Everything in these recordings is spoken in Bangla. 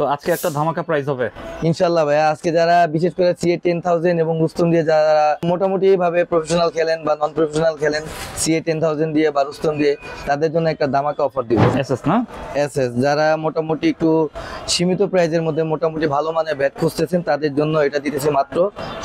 তো আজকে একটা ধামাকা প্রাইস হবে ইনশাআল্লাহ ভাইয়া। আজকে যারা বিশেষ করে সিএ 10,000 এবং রুস্তম দিয়ে যারা মোটামুটি ভাবে প্রফেশনাল খেলেন বা নন প্রফেশনাল খেলেন সিএ 10,000 দিয়ে বা রুস্তম দিয়ে, তাদের জন্য একটা ধামাকা অফার দিব। এসএস না এসএস যারা মোটামুটি একটু সীমিত প্রাইজের মধ্যে মোটামুটি ভালো মানের ব্যাট খুঁজতেছেন, তাদের জন্য এটা দিতেছে মাত্র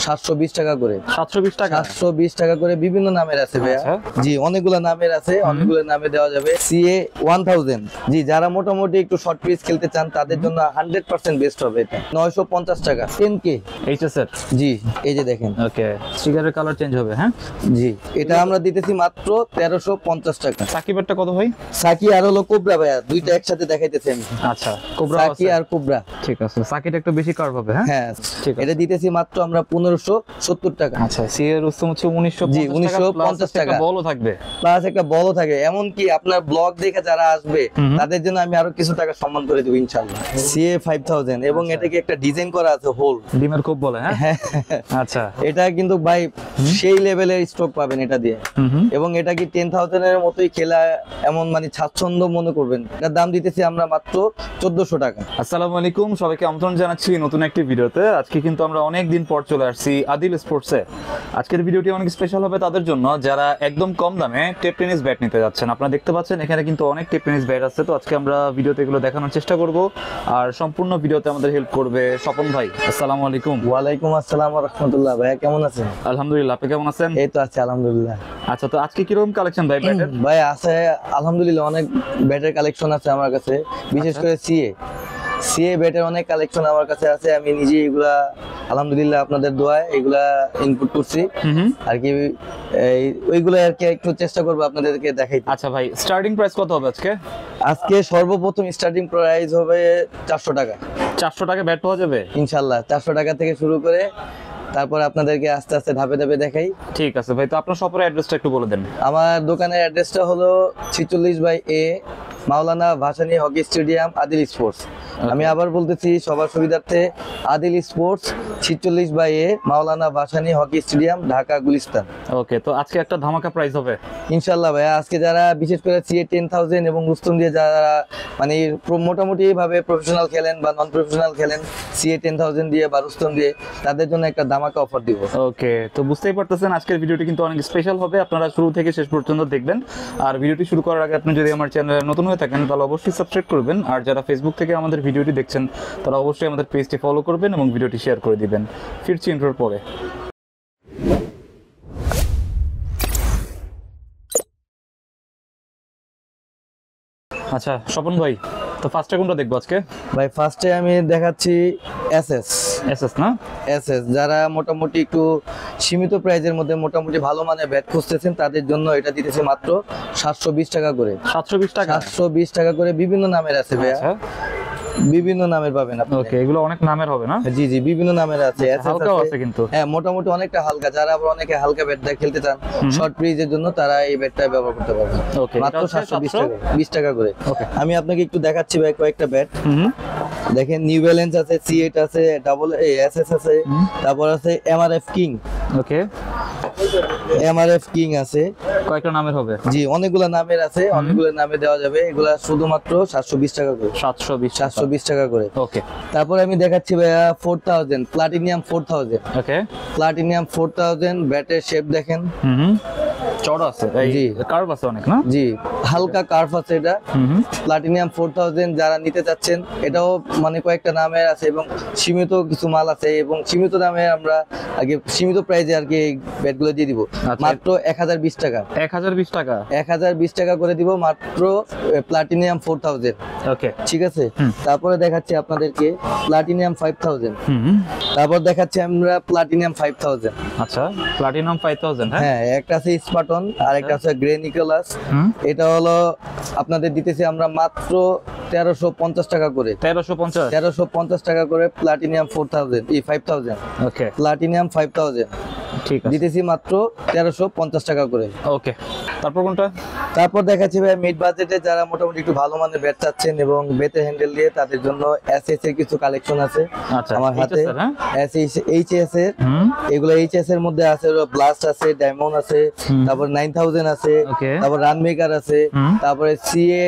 720 টাকা করে। 720 টাকা 720 টাকা করে। বিভিন্ন নামের আছে ভাইয়া। জি, অনেকগুলো নামের আছে, অনেকগুলো নামে দেওয়া যাবে। সিএ 1000 জি, যারা মোটামুটি একটু শর্ট পিচ খেলতে চান তাদের জন্য 100% বেস্ট হবে এটা। 950 টাকা 10K এইচএস এর। জি, এই যে দেখেন। ওকে, স্টিকারের কালার চেঞ্জ হবে। হ্যাঁ জি, এটা আমরা দিতেছি মাত্র 1350 টাকা। সাকিবেরটা কত ভাই? সাকি আর হলো কোবরা ভাইয়া, দুইটা একসাথে দেখাইতেছি আমি। আচ্ছা, কোবরা সাকি আর কোবরা। ঠিক আছে, সাকিটা একটু বেশি কার্ভ হবে। হ্যাঁ হ্যাঁ, ঠিক আছে। এটা দিতেছি মাত্র আমরা 1570 টাকা। আচ্ছা, সিএর রুস্তম হচ্ছে 1950 জি, 1950 টাকা। বলও থাকবে, প্লাস একটা বলও থাকে। এমন কি আপনার ব্লগ দেখে যারা আসবে তাদের জন্য আমি আরো কিছু টাকা সম্মান করে দেব ইনশাআল্লাহ। সিএ 5000 এবং এটাকে একটা ডিজাইন করা আছে হোল ডিমের খুব বলে। হ্যাঁ আচ্ছা, এটা কিন্তু ভাই সেই লেভেলের স্ট্রোক পাবেন এটা দিয়ে। এবং এটা কি 10,000 এর মতোই খেলা, এমন মানে স্বাচ্ছন্দ্য মনে করবেন। এটার দাম দিতেছি আমরা মাত্র 1400 টাকা। আসসালামু আলাইকুম, সবাইকে আমন্ত্রণ জানাচ্ছি নতুন একটি ভিডিওতে। আজকে কিন্তু আমরা অনেক দিন পর চলে আসছি আদিল স্পোর্টসে। আজকের ভিডিওটি অনেক স্পেশাল হবে তাদের জন্য যারা একদম কম দামে টেপ টেনিস ব্যাট নিতে যাচ্ছেন। আপনারা দেখতে পাচ্ছেন এখানে কিন্তু অনেক টেপ টেনিস ব্যাট আছে। তো আজকে আমরা ভিডিওতে এগুলো দেখানোর চেষ্টা করব, আর সম্পূর্ণ ভিডিওতে আমাদের হেল্প করবে স্বপন ভাই। আসসালামু আলাইকুম। ওয়ালাইকুম আসসালাম ওয়া রাহমাতুল্লাহ। ভাইয়া কেমন আছেন? আলহামদুলিল্লাহ, আপনি কেমন আছেন? এই তো আছি আলহামদুলিল্লাহ। আচ্ছা, তো আজকে কিরকম কালেকশন ভাই ব্যাটের? ভাই আছে আলহামদুলিল্লাহ, অনেক ব্যাটের কালেকশন আছে আমার কাছে। বিশেষ করে সিএ ব্যাটের অনেক কালেকশন আমার কাছে আছে। আমি নিজে এগুলা আলহামদুলিল্লাহ আপনাদের দোয়ায় এগুলা ইনপুট করছি আর কি। ওইগুলো আর কি একটু চেষ্টা করবো আপনাদেরকে দেখাইতে। আচ্ছা ভাই, স্টার্টিং প্রাইস কত হবে আজকে? আজকে সর্বপ্রথম স্টার্টিং প্রাইস হবে 400 টাকা। 400 টাকা ব্যাট পাওয়া যাবে ইনশাআল্লাহ। 400 টাকা থেকে শুরু করে তারপর আপনাদেরকে আস্তে আস্তে ধাপে ধাপে দেখাই। ঠিক আছে ভাই, তো আপনার শপের অ্যাড্রেসটা একটু বলে দেন। আমার দোকানের অ্যাড্রেসটা হলো 46/A Maulana Bhasani hockey stadium, Adil sports. আমি আবার বলতেছি সবার সুবিধার্থে, Adil sports 46/A Maulana Bhasani hockey stadium, Dhaka Gulistan. Okay, তো আজকে একটা ধামাকা প্রাইস হবে ইনশাআল্লাহ ভাইয়া। আজকে যারা বিশেষ করে সিএ 10,000 এবং রুস্তম দিয়ে যারা মানে মোটামুটি ভাবে প্রফেশনাল খেলেন বা নন প্রফেশনাল খেলেন সিএ 10,000 দিয়ে বা রুস্তম দিয়ে, তাদের জন্য একটা ধামাকা অফার দিব। ওকে, তো বুঝতেই পারতেছেন আজকের ভিডিওটি কিন্তু অনেক স্পেশাল হবে। আপনারা শুরু থেকে শেষ পর্যন্ত দেখবেন। আর ভিডিওটি শুরু করার আগে আপনি যদি আমার চ্যানেলে নতুন হয়ে থাকেন তাহলে অবশ্যই সাবস্ক্রাইব করবেন। আর যারা ফেসবুক থেকে আমাদের ভিডিওটি দেখছেন তারা অবশ্যই আমাদের পেজটি ফলো করবেন এবং ভিডিওটি শেয়ার করে দিবেন। ফিরছি ইন্ট্রোর পরে। আচ্ছা স্বপন ভাই, তো ফার্স্টে কোনটা দেখবো আজকে? ভাই ফার্স্টে আমি দেখাচ্ছি এসএস না এসএস যারা মোটামুটি একটু সীমিত প্রাইজের মধ্যে মোটামুটি ভালো মানের ব্যাট খুঁজতেছেন, তাদের জন্য এটা দিতেছে মাত্র 720 টাকা করে। 720 টাকা 720 টাকা করে। বিভিন্ন নামের আছে ভাইয়া, বিভিন্ন নামের পাবেন আপনি। ওকে, এগুলো অনেক নামের হবে না? জি জি, বিভিন্ন নামের আছে। হালকাও আছে কিন্তু। হ্যাঁ, মোটামুটি অনেকটা হালকা। যারা আবার অনেকে হালকা ব্যাট খেলতে চান শর্ট পিচের জন্য, তারা এই ব্যাটটা ব্যবহার করতে পারবেন। মাত্র 720 টাকা, 20 টাকা করে। আমি আপনাকে একটু দেখাচ্ছি ভাই কয়েকটা ব্যাট। দেখেন, নিউ ব্যালেন্স আছে, C8 আছে, ডাবল এসএস আছে, তারপর আছে এমআরএফ কিং। ওকে, এমআরএফ কিং আছে। কয়েকটা নামের হবে? জি, অনেকগুলো নামের আছে, অনেকগুলো নামে দেওয়া যাবে। এগুলা শুধুমাত্র 720 টাকা করে। 720 টাকা করে। ওকে, তারপর আমি দেখাচ্ছি ভাইয়া 4000 প্লাটিনিয়াম 4000। ওকে, প্লাটিনিয়াম 4000 ব্যাটের শেপ দেখেন। চড়া আছে, জি, কার্ভ আছে অনেক না? জি, হালকা কার্ভ আছে এটা। প্লাটিনিয়াম 4000 যারা নিতে চাচ্ছেন, এটাও মানে কয়েকটা নামের আছে এবং সীমিত কিছু মাল আছে এবং সীমিত দামে আমরা আগে সীমিত প্রাইসে আর কি ব্যাটগুলো দিয়ে দিব। মাত্র 1020 টাকা। 1020 টাকা 1020 টাকা করে দিব মাত্র প্লাটিনিয়াম 4000। ওকে, ঠিক আছে। তারপরে দেখাচ্ছি আপনাদেরকে প্লাটিনিয়াম 5000। তারপর দেখাচ্ছি আমরা প্লাটিনিয়াম 5000। আচ্ছা, প্লাটিনাম 5000। হ্যাঁ, একটা আছে স্পার্টন আর একটা আছে গ্রে নিকোলাস। এটা হলো আপনাদের দিতেছি আমরা মাত্র 1350 টাকা করে। 1350 টাকা করে প্লাটিনিয়াম 5000। ওকে, প্লাটিনিয়াম 5000। ঠিক আছে, দিতেছি মাত্র 1350 টাকা করে। ওকে। তারপর কোনটা? তারপর দেখাচ্ছি ভাই মিড বাজেটে যারা মোটামুটি একটু ভালো মানের ব্যাট চাচ্ছেন এবং বেতে হ্যান্ডেল দিয়ে, তাদের জন্য এসএস এর কিছু কালেকশন আছে আচ্ছা, আমার হাতে। HS এর, হ্যাঁ? এইচএস এর, এগুলো এইচএস এর মধ্যে আছে ব্লাস্ট আছে, ডায়মন্ড আছে, তারপর 9000 আছে, ওকে। তারপর রান মেকার আছে, তারপরে সিএ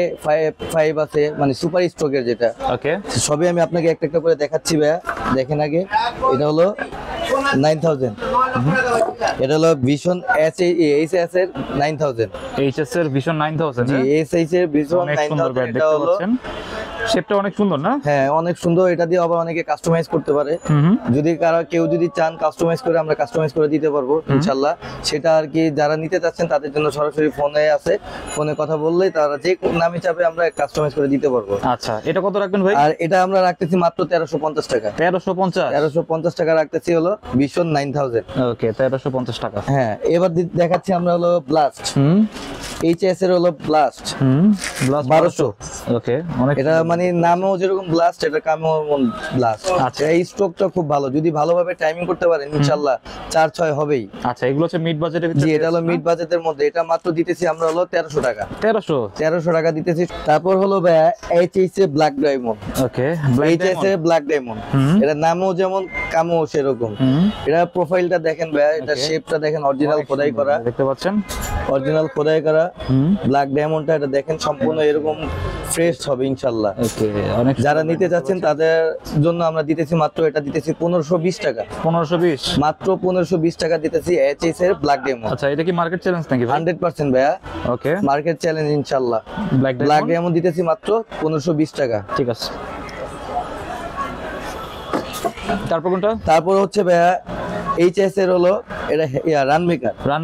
5 আছে, মানে সুপার স্ট্রোকের যেটা। ওকে, সবই আমি আপনাকে একটা একটা করে দেখাচ্ছি ভাইয়া, দেখেন আগে। এটা হলো 9000, এটা হলো ভিশন এইচএস এর 9000, HS এর ভিশন 9000, জি এইচএস এর ভিশন অনেক সুন্দর 9000। ব্যাট এটা দেখতে হলো, পাচ্ছেন, শেপটা অনেক সুন্দর না? হ্যাঁ অনেক সুন্দর। এটা দিয়ে আবার অনেকে কাস্টমাইজ করতে পারে, যদি কেউ যদি চান কাস্টমাইজ করে, আমরা কাস্টমাইজ করে দিতে পারবো ইনশাআল্লাহ। সেটা আর কি যারা নিতে চাচ্ছেন তাদের জন্য সরাসরি ফোনে আছে, ফোনে কথা বললেই তারা যে নামে চাবে আমরা কাস্টমাইজ করে দিতে পারবো। আচ্ছা, এটা কত রাখবেন ভাই? আর এটা আমরা রাখতেছি মাত্র 1350 টাকা। 1350 টাকা রাখতেছি হলো ভিশন 9000। ওকে, 1350 টাকা। হ্যাঁ, এবার দেখাচ্ছি আমরা হলো ব্লাস্ট। এইচএস এর হলো ব্লাস্ট, ব্লাস্ট 1200। ওকে, অনেক এটা মানে নামেও যেরকম ব্লাস্ট, এটা কামেও ব্লাস্ট। আচ্ছা। এই স্ট্রোকটা খুব ভালো, যদি ভালোভাবে টাইমিং করতে পারেন ইনশাআল্লাহ 4-6 হবেই। আচ্ছা, এগুলো হচ্ছে মিড বাজেটের ভিতরে? জি, এটা হলো মিড বাজেটের মধ্যে। এটা মাত্র দিতেছি আমরা হলো 1300 টাকা। 1300 টাকা দিতেছি। তারপর হলো ভাইয়া এইচএস এর ব্ল্যাক ডায়মন্ড। ওকে, এইচএস এর ব্ল্যাক ডায়মন্ড, এটা নামও যেমন কামও সেরকম। এটা প্রোফাইলটা দেখেন ভাইয়া, এটা শেপটা দেখেন, অরিজিনাল খোদাই করা, দেখতে পাচ্ছেন, অরিজিনাল খোদাই করা ব্ল্যাক ডায়মন্ডটা। এটা দেখেন সম্পূর্ণ এরকম ফ্রেশ হবে ইনশাআল্লাহ। ওকে, অনেক। যারা নিতে যাচ্ছেন তাদের জন্য আমরা দিতেছি মাত্র, এটা দিতেছি 1520 টাকা। 1520, মাত্র 1520 টাকা দিতেছি এইচএস এর ব্ল্যাক ডায়মন্ড। আচ্ছা, এটা কি মার্কেট চ্যালেঞ্জ নাকি ভাই? 100% ভাইয়া ওকে, মার্কেট চ্যালেঞ্জ ইনশাআল্লাহ। ব্ল্যাক ব্ল্যাক ডায়মন্ড দিতেছি মাত্র 1520 টাকা। ঠিক আছে। তারপর কোনটা? তারপর হচ্ছে ভাইয়া এইচএস এর হলো এটা রান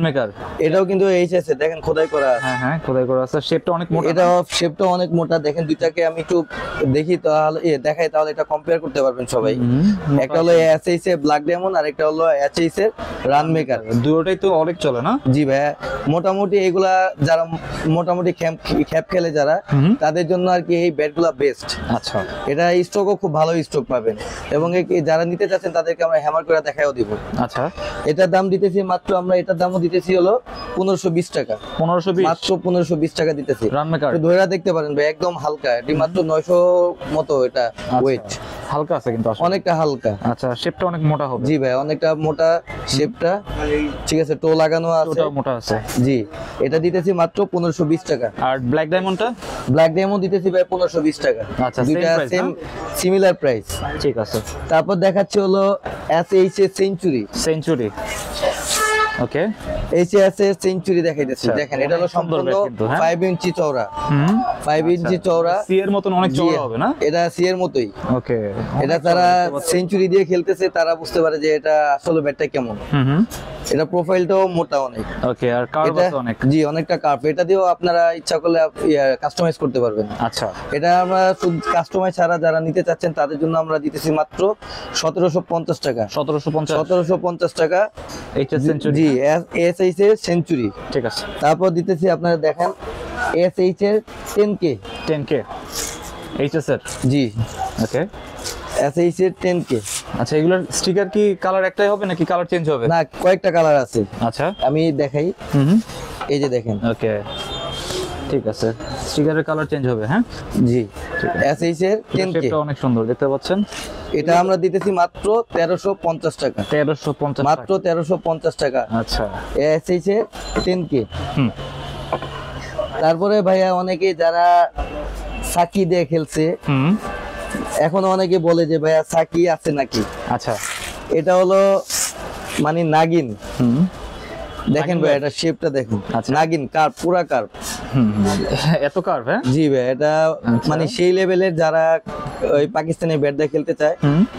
মেকার। এটাও কিন্তু এইচএস এর দেখেন খোদাই করা আছে। হ্যাঁ, খোদাই করা আছে, শেপটা অনেক মোটা। এটা শেপটা অনেক মোটা, দেখেন দুইটাকে আমি একটু দেখি তাহলে দেখাই, তাহলে এটা কম্পেয়ার করতে পারবেন সবাই। একটা হলো এইচএস এর ব্ল্যাক ডায়মন্ড আর একটা হলো এইচএস এর রান মেকার। দুটোটাই তো অনেক চলে না? জি ভাইয়া, মোটামুটি এগুলা যারা মোটামুটি খ্যাপ খেলে যারা, তাদের জন্য আর কি এই ব্যাটগুলা বেস্ট। আচ্ছা, এটা স্ট্রোকও খুব ভালো স্ট্রোক পাবেন, এবং যারা নিতে চাচ্ছেন তাদেরকে আমরা হ্যামার করে দেখাইও দিব। আচ্ছা, এটার দাম দিতেছি মাত্র, আমরা এটার দামও দিতেছি হলো 1520 টাকা। 1520, মাত্র 1520 টাকা দিতেছি। রান মেকার ধরে দেখতে পারেন ভাই, একদম হালকা, এটি মাত্র 900 মতো এটা ওয়েট, হালকা আছে কিন্তু আসলে। অনেকটা হালকা। আচ্ছা, শেপটা অনেক মোটা হবে? জি ভাই, অনেকটা মোটা শেপটা, ঠিক আছে, টো লাগানো আছে, ওটাও মোটা আছে। জি, এটা দিতেছি মাত্র 1520 টাকা। আর ব্ল্যাক ডায়মন্ডটা? ব্ল্যাক ডায়মন্ড দিতেছি ভাই 1520 টাকা। আচ্ছা, দুইটা same price, same similar price. ঠিক আছে। তারপর দেখাচ্ছি হলো এসএইচ এর সেঞ্চুরি। ওকে, এইচএস এর সেঞ্চুরি দেখাইতেছি, আচ্ছা, দেখেন এটা হলো অনেক সুন্দর সম্পূর্ণ ব্যাট কিন্তু, হ্যাঁ? 5 ইঞ্চি চওড়া, 5 ইঞ্চি চওড়া, সি এর মতন অনেক চওড়া হবে না? এটা সি এর মতোই। ওকে, এটা তারা সেঞ্চুরি দিয়ে খেলতেছে, তারা বুঝতে পারে যে এটা আসলে ব্যাটটা কেমন। এটা প্রোফাইলটাও মোটা অনেক। ওকে, আর কার্ভ আছে অনেক? জি, অনেকটা কার্ভ। এটা দিয়েও আপনারা ইচ্ছা করলে কাস্টমাইজ করতে পারবেন। আচ্ছা, এটা আমরা শুধু কাস্টমাইজ ছাড়া যারা নিতে চাচ্ছেন তাদের জন্য আমরা দিতেছি মাত্র 1750 টাকা। 1750 টাকা এইচএস সেঞ্চুরি। জি, এসএইচ এর সেঞ্চুরি। ঠিক আছে। তারপর দিতেছি আপনারা দেখেন এসএইচ এর 10K। এইচএস এর? জি, ওকে, এসএইচ এর 10K। আচ্ছা, এগুলোর স্টিকার কি কালার একটাই হবে নাকি কালার চেঞ্জ হবে? না, কয়েকটা কালার আছে। আচ্ছা, আমি দেখাই, এই যে দেখেন। ওকে, ঠিক আছে, স্টিকারের কালার চেঞ্জ হবে, হ্যাঁ? জি, এসএইচ এর 10K। শেপটা অনেক সুন্দর দেখতে পাচ্ছেন। এটা আমরা দিতেছি মাত্র 1350 টাকা। 1350, মাত্র 1350 টাকা। আচ্ছা, এসএইচ এর 10K। হুম, তারপরে ভাইয়া অনেকে যারা সাকি দিয়ে খেলছে, এখন অনেকে বলে যে ভাইয়া সাকি আছে নাকি। আচ্ছা, এটা হলো মানে নাগিন। দেখেন ভাই, এটা শেপটা দেখুন, আচ্ছা। নাগিন কার্ভ, পুরা কার্ভ। এত কার্ভ? হ্যাঁ, জি ভাই, এটা মানে সেই লেভেলের যারা ওই পাকিস্তানি ব্যাট দিয়ে খেলতে চায়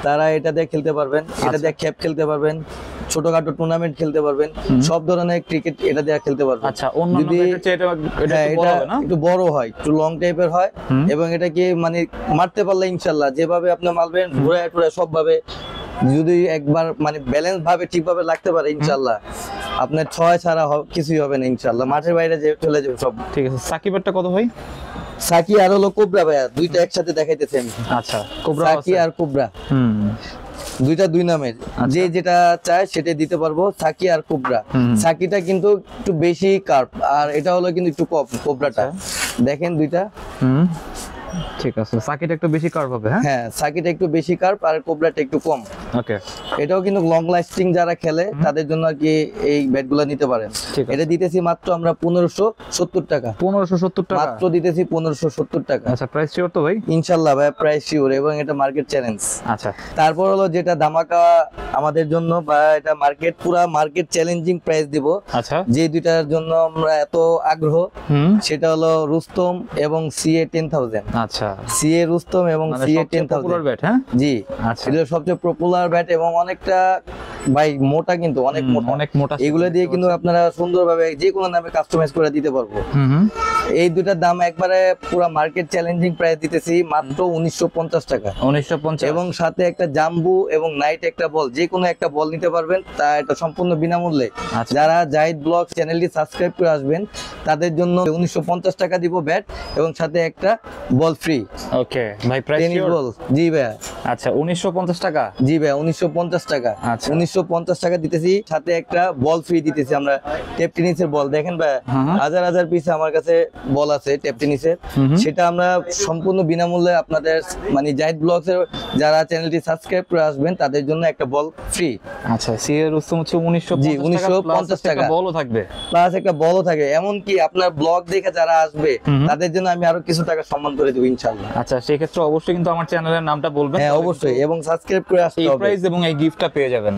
তারা এটা দিয়ে খেলতে পারবেন, এটা দিয়ে ক্যাপ খেলতে পারবেন, ছোটখাটো টুর্নামেন্ট খেলতে পারবেন, সব ধরনের ক্রিকেট এটা দিয়ে খেলতে পারবেন। আচ্ছা, অন্যান্য ব্যাটের চেয়ে এটা একটু বড় হবে না? একটু বড় হয়, একটু লং টাইপের হয়, এবং এটা কি মানে মারতে পারলে ইনশাআল্লাহ যেভাবে আপনি মারবেন ঘুরে টুরে সব ভাবে, যদি একবার মানে ব্যালেন্স ভাবে ঠিকভাবে লাগতে পারে ইনশাআল্লাহ আপনার 6 ছাড়া কিছুই হবে না ইনশাআল্লাহ, মাঠের বাইরে যে চলে যাবে সব। ঠিক আছে। সাকি ব্যাটটা কত ভাই? সাকি আর হলো কোবরা ভাইয়া, দুইটা একসাথে দেখাইতেছি আমি। আচ্ছা, কোবরা সাকি আর কোবরা। দুইটা দুই নামের, যে যেটা চায় সেটাই দিতে পারবো। সাকি আর কোবরা, সাকিটা কিন্তু একটু বেশি কার্প, আর এটা হলো কিন্তু একটু কম কোবরাটা। দেখেন দুইটা, ঠিক আছে, সাকিটা একটু বেশি কার্ভ হবে। হ্যাঁ হ্যাঁ, সাকিটা একটু বেশি কার্প আর কোবরাটা একটু কম। ওকে, এটাও কিন্তু লং লাস্টিং যারা খেলে তাদের জন্য আর কি এই ব্যাটগুলো নিতে পারেন। ঠিক আছে। এটা দিতেছি মাত্র আমরা 1570 টাকা, 1570 টাকা মাত্র দিতেছি 1570 টাকা। আচ্ছা, প্রাইস শিওর তো ভাই? ইনশাল্লাহ ভাই, প্রাইস শিওর, এবং এটা মার্কেট চ্যালেঞ্জ। আচ্ছা, তারপর হলো যেটা ধামাকা আমাদের জন্য, বা এটা মার্কেট পুরা মার্কেট চ্যালেঞ্জিং প্রাইস দিব, আচ্ছা, যে দুইটার জন্য আমরা এত আগ্রহ, সেটা হলো রুস্তম এবং সিএ 10000। আচ্ছা, সিএ রুস্তম এবং মানে সিএ সবচেয়ে 10000 পপুলার ব্যাট। হ্যাঁ, জি, আচ্ছা, এটা সবচেয়ে পপুলার ব্যাট এবং অনেকটা ভাই মোটা, কিন্তু অনেক মোটা, অনেক মোটা। এগুলো দিয়ে কিন্তু আপনারা সুন্দরভাবে যে কোনো নামে কাস্টমাইজ করে দিতে পারবো। এই দুটার দাম একবারে পুরো মার্কেট চ্যালেঞ্জিং প্রাইস দিতেছি মাত্র 1950 টাকা। 1950, এবং সাথে একটা জাম্বু এবং নাইট একটা বল, যে কোনো একটা বল নিতে পারবেন, তা এটা সম্পূর্ণ বিনামূল্যে। আচ্ছা। যারা জাহিদ ব্লগ চ্যানেলটি সাবস্ক্রাইব করে আসবেন তাদের জন্য 1950 টাকা দিব ব্যাট, এবং সাথে একটা বল ফ্রি। ওকে ভাই, প্রাইস টেনিস শিওর? বল, জি ভাই। আচ্ছা, 1950 টাকা। জি ভাই, 1950 টাকা। আচ্ছা। 1950 টাকা দিতেছি, সাথে একটা বল ফ্রি দিতেছি আমরা, টেপ টেনিসের বল। দেখেন ভাই, হাজার হাজার পিস আমার কাছে বল আছে টেপ টেনিসের, সেটা আমরা সম্পূর্ণ বিনামূল্যে আপনাদের মানে জাহিদ ব্লগস এর যারা চ্যানেলটি সাবস্ক্রাইব করে আসবেন তাদের জন্য একটা বল ফ্রি। আচ্ছা, সিএর রুস্তম হচ্ছে 1950 টাকা, বলও থাকবে, প্লাস একটা বলও থাকে। এমনকি আপনার ব্লগ দেখে যারা আসবে তাদের জন্য আমি আরো কিছু টাকা সম্মান করে দেব ইনশাআল্লাহ। আচ্ছা, সেই ক্ষেত্রে অবশ্যই কিন্তু আমার চ্যানেলের নামটা বলবেন। হ্যাঁ অবশ্যই, এবং সাবস্ক্রাইব করে আসতে এই হবে। প্রাইস এবং এই গিফটটা পেয়ে যাবেন।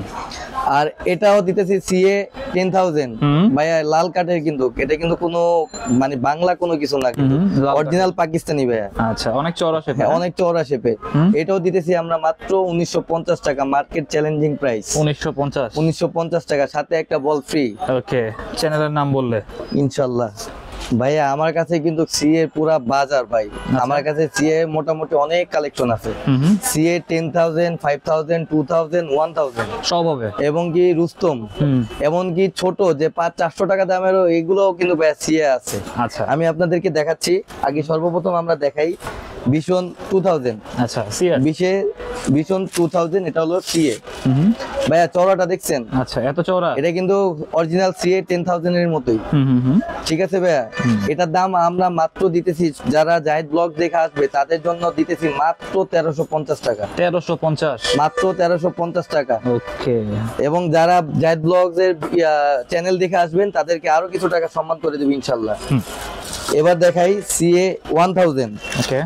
আর এটাও দিতেছি সিএ 10000 ভাইয়া, লাল কাঠের, কিন্তু এটা কিন্তু কোনো মানে বাংলা কোনো কিছু না, কিন্তু অরিজিনাল পাকিস্তানি ভাইয়া। আচ্ছা, অনেক চওড়া শেপ। হ্যাঁ, অনেক চওড়া শেপে। এটাও দিতেছি আমরা মাত্র 1950 টাকা, মার্কেট চ্যালেঞ্জিং প্রাইস 1950। 1950 টাকা, সাথে একটা বল ফ্রি। ওকে, চ্যানেলের নাম বললে? ইনশাআল্লাহ ভাইয়া, আমার কাছে কিন্তু সিএ পুরা বাজার ভাই। আমার কাছে সিএ মোটামুটি অনেক কালেকশন আছে। সিএ 10000, 5000, 2000, 1000 সব হবে। এবং কি রুস্তম, এমন কি ছোট যে 400 টাকা দামেরও এগুলোও কিন্তু ভাই সিএ আছে। আচ্ছা, আমি আপনাদেরকে দেখাচ্ছি। আগে সর্বপ্রথম আমরা দেখাই ভিশন 2000। আচ্ছা, সিএর ভিশন 2000, এটা হলো সিএ। ভাইয়া চওড়াটা দেখছেন? আচ্ছা, এত চওড়া? এটা কিন্তু অরিজিনাল সিএ 10000 এর মতোই। ঠিক আছে ভাইয়া, এটার দাম আমরা মাত্র দিতেছি, যারা জাহিদ ব্লগ দেখে আসবে তাদের জন্য দিতেছি মাত্র 1350 টাকা। 1350, মাত্র 1350 টাকা। ওকে, এবং যারা জাহিদ ব্লগস এর চ্যানেল দেখে আসবেন তাদেরকে আরো কিছু টাকা সম্মান করে দেব ইনশাআল্লাহ। এবার দেখাই সিএ 1000। ওকে,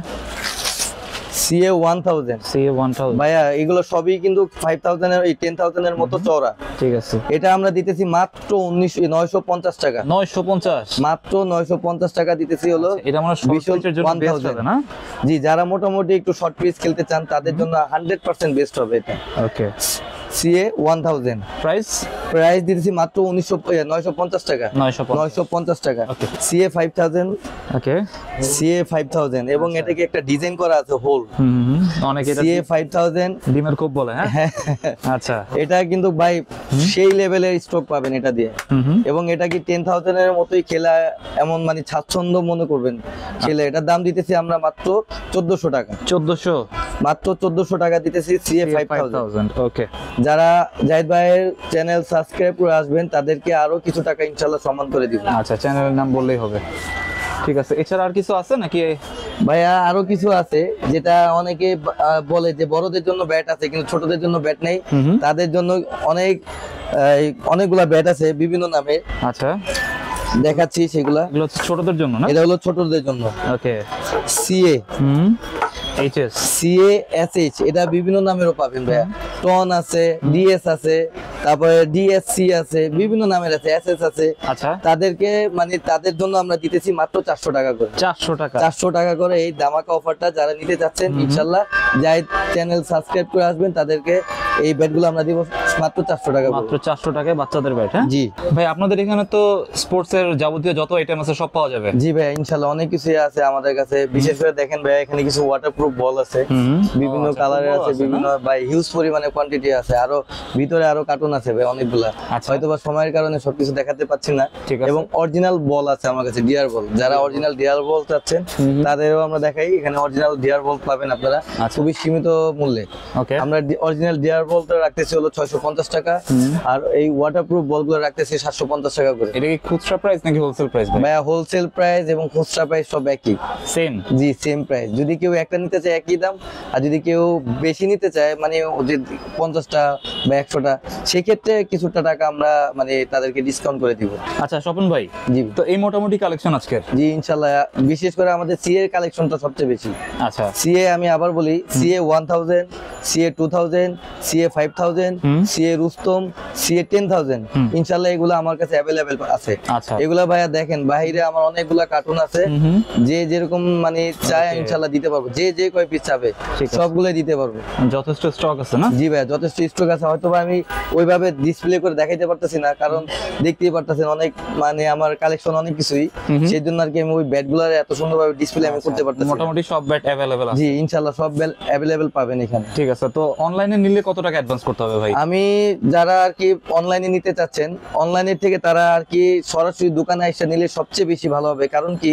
সিএ 1000। সিএ 1000 ভাইয়া, এগুলো সবই কিন্তু 5000 এর 10,000 এর মতো চওড়া। ঠিক আছে, এটা আমরা দিতেছি মাত্র 950 টাকা। 950, মাত্র 950 টাকা দিতেছি হলো। এটা মানে শর্ট পিচের জন্য বেস্ট হবে না? জি, যারা মোটামুটি একটু শর্ট পিচ খেলতে চান তাদের জন্য 100% বেস্ট হবে এটা। ওকে, সিএ 1000 প্রাইস দিতেছি মাত্র 950 টাকা। 950 টাকা। সিএ 5000। ওকে, সিএ 5000, এবং এটাকে একটা ডিজাইন করা আছে হোল। অনেক, এটা সিএ 5000 ডিমের কোপ বলে। হ্যাঁ, আচ্ছা, এটা কিন্তু ভাই সেই লেভেলের স্টক পাবেন এটা দিয়ে। এবং এটা কি 10000 এর মতোই খেলা, এমন মানে স্বাচ্ছন্দ্য মনে করবেন খেলে। এটার দাম দিতেছি আমরা মাত্র 1400 টাকা। 1400, মাত্র 1400 টাকা দিতেছি সিএ 5000। ওকে, যারা জাহিদ ভাইয়ের চ্যানেল সাবস্ক্রাইব করে আসবেন তাদেরকে আরো কিছু টাকা ইনশাআল্লাহ সম্মান করে দিব। আচ্ছা, চ্যানেলের নাম বললেই হবে। ঠিক আছে, এছাড়া আর কিছু আছে নাকি? ভাইয়া আরো কিছু আছে, যেটা অনেকে বলে যে বড়দের জন্য ব্যাট আছে কিন্তু ছোটদের জন্য ব্যাট নেই। তাদের জন্য অনেকগুলা ব্যাট আছে বিভিন্ন নামে। আচ্ছা, দেখাচ্ছি সেগুলা। এগুলো হচ্ছে ছোটদের জন্য না? এটা হলো ছোটদের জন্য। ওকে, সিএ, এইচএস, সিএ এসএইচ, এটা বিভিন্ন নামেরও পাবেন ভাইয়া। টন আছে, ডিএস আছে, তারপরে ডিএসসি আছে, বিভিন্ন নামের আছে, এসএস আছে। আচ্ছা, তাদেরকে মানে তাদের জন্য আমরা দিতেছি মাত্র 400 টাকা করে। 400 টাকা, 400 টাকা করে এই ধামাকা অফারটা যারা নিতে চাচ্ছেন ইনশাআল্লাহ জাহিদ চ্যানেল সাবস্ক্রাইব করে আসবেন তাদেরকে এই ব্যাটগুলো আমরা দিব মাত্র 400 টাকা মাত্র 400 টাকায় বাচ্চাদের ব্যাট। হ্যাঁ জি ভাই, আপনাদের এখানে তো স্পোর্টস এর যাবতীয় যত আইটেম আছে সব পাওয়া যাবে। জি ভাই, ইনশাআল্লাহ অনেক কিছুই আছে আমাদের কাছে। বিশেষ করে দেখেন ভাই, এখানে কিছু ওয়াটারপ্রুফ বল আছে, বিভিন্ন কালারের আছে, বিভিন্ন ভাই হিউজ পরিমাণে কোয়ান্টিটি আছে। আরো ভিতরে আরো কার্টুন আছে ভাই অনেকগুলা, হয়তো বা সময়ের কারণে সবকিছু দেখাতে পাচ্ছি না। এবং অরিজিনাল বল আছে আমার কাছে, ডিয়ার বল। যারা অরিজিনাল ডিয়ার বল চাচ্ছেন তাদেরও আমরা দেখাই। এখানে অরিজিনাল ডিয়ার বল পাবেন আপনারা খুবই সীমিত মূল্যে। আমরা অরিজিনাল ডিয়ার বলটা রাখতেছি হলো 650 টাকা, আর এই ওয়াটারপ্রুফ বলগুলো রাখতেছি 750 টাকা করে। এটা কি খুচরা প্রাইস নাকি হোলসেল প্রাইস ভাই? হোলসেল প্রাইস এবং খুচরা প্রাইস সব একই, সেম। জি সেম প্রাইস। যদি কেউ একটা নিতে চায় একই দাম, আর যদি কেউ বেশি নিতে চায় মানে যে 50টা বা 100টা, সেক্ষেত্রে কিছুটা টাকা আমরা মানে তাদেরকে ডিসকাউন্ট করে দিব। আচ্ছা স্বপন ভাই, জি তো এই মোটামুটি কালেকশন আজকের। জি ইনশাআল্লাহ, বিশেষ করে আমাদের সিএ কালেকশনটা সবচেয়ে বেশি। আচ্ছা সিএ আমি আবার বলি, CA 1000, CA 2000, CA 5000, CA Rustam, CA 10000, ইনশাআল্লাহ এগুলো আমার কাছে अवेलेबल আছে। আচ্ছা এগুলা ভাইয়া দেখেন বাইরে আমার অনেকগুলা কার্টুন আছে, যে যেরকম মানে চায় ইনশাআল্লাহ দিতে পারবো। যে যে কয় পিস চাবে সবগুলাই দিতে পারবো। যথেষ্ট স্টক আছে না? জি ভাইয়া, যথেষ্ট স্টক আছে। হয়তো আমি ওইভাবে ডিসপ্লে করে দেখাইতে পারতেছি না, কারণ দেখতেই পারতেছেন অনেক মানে আমার কালেকশন অনেক কিছুই, সেই জন্য আর কি আমি ওই ব্যাটগুলোর এত সুন্দরভাবে ডিসপ্লে আমি করতে পারতেছি। মোটামুটি সব ব্যাট अवेलेबल আছে। জি ইনশাআল্লাহ সব ব্যাট अवेलेबल পাবেন এখানে। ঠিক আছে, তো অনলাইনে নিলে কত টাকা অ্যাডভান্স করতে হবে ভাই? আমি যারা আর কি অনলাইনে নিতে চাচ্ছেন, অনলাইনের থেকে তারা আর কি সরাসরি দোকানে এসে নিলে সবচেয়ে বেশি ভালো হবে। কারণ কি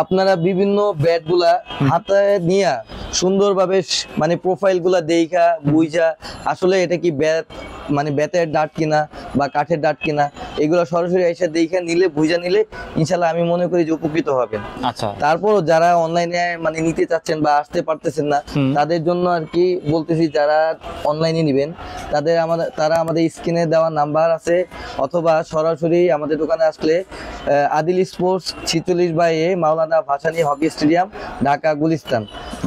আপনারা বিভিন্ন ব্যাটগুলা হাতে নিয়ে সুন্দরভাবে মানে প্রোফাইলগুলা দেখা বুঝা আসলে এটা কি ব্যাট মানে বেতের ডাট কিনা বা কাঠের ডাট কিনা, এগুলো সরাসরি এসে দেখে নিলে বুঝা নিলে ইনশাআল্লাহ আমি মনে করি যে উপকৃত হবেন। আচ্ছা, তারপর যারা অনলাইনে মানে নিতে চাচ্ছেন বা আসতে পারতেছেন না, তাদের জন্য আর কি বলতেছি, যারা অনলাইনে নেবেন তারা আমাদের স্ক্রিনে দেওয়া নাম্বার আছে, অথবা সরাসরি আমাদের দোকানে আসলে Adil sports 46/A Maulana Bhasani hockey stadium, Dhaka Gulistan.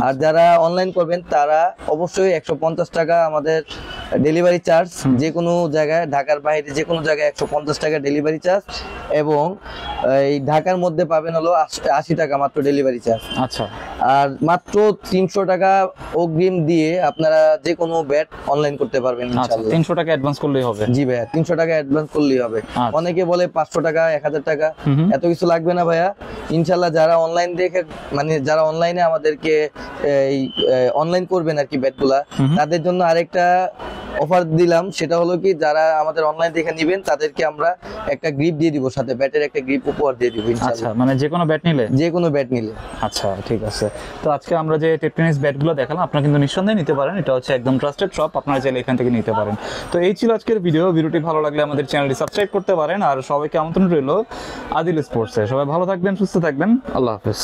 আর যারা অনলাইন করবেন তারা অবশ্যই 150 টাকা আমাদের ডেলিভারি চার্জ, যে কোনো জায়গায় ঢাকার বাইরে যে কোনো জায়গায় 150 টাকা ডেলিভারি চার্জ, এবং এই ঢাকার মধ্যে পাবেন হলো 80 টাকা মাত্র ডেলিভারি চার্জ। আচ্ছা, আর মাত্র 300 টাকা অগ্রিম দিয়ে আপনারা যে কোনো ব্যাট অনলাইন করতে পারবেন ইনশাআল্লাহ। 300 টাকা অ্যাডভান্স করলেই হবে? জি ভাইয়া, 300 টাকা অ্যাডভান্স করলেই হবে। অনেকে বলে 500 টাকা 1000 টাকা, এত কিছু লাগবে না ভাইয়া। ইনশাআল্লাহ যারা অনলাইন দেখে মানে যারা অনলাইনে আমাদেরকে এই অনলাইন করবেন আর কি ব্যাটগুলা, তাদের জন্য আরেকটা অফার দিলাম। সেটা হলো কি, যারা আমাদের অনলাইন দেখে নেবেন তাদেরকে আমরা একটা গ্রিপ দিয়ে দিব, সাথে ব্যাটের একটা গ্রিপ উপহার দিয়ে দিব ইনশাআল্লাহ। আচ্ছা, মানে যে কোনো ব্যাট নিলে? যে কোনো ব্যাট নিলে। আচ্ছা ঠিক আছে। তো আজকে আমরা যে টেনিস ব্যাটগুলো দেখালাম, আপনারা কিন্তু নিঃসন্দেহে নিতে পারেন। এটা হচ্ছে একদম ট্রাস্টেড শপ, আপনারা চাইলে এখান থেকে নিতে পারেন। তো এই ছিল আজকের ভিডিওটি ভালো লাগলে আমাদের চ্যানেলটি সাবস্ক্রাইব করতে পারেন। আর সবাইকে আমন্ত্রণ রইল আদিল স্পোর্টসে। সবাই ভালো থাকবেন, সুস্থ থাকবেন, আল্লাহ হাফেজ।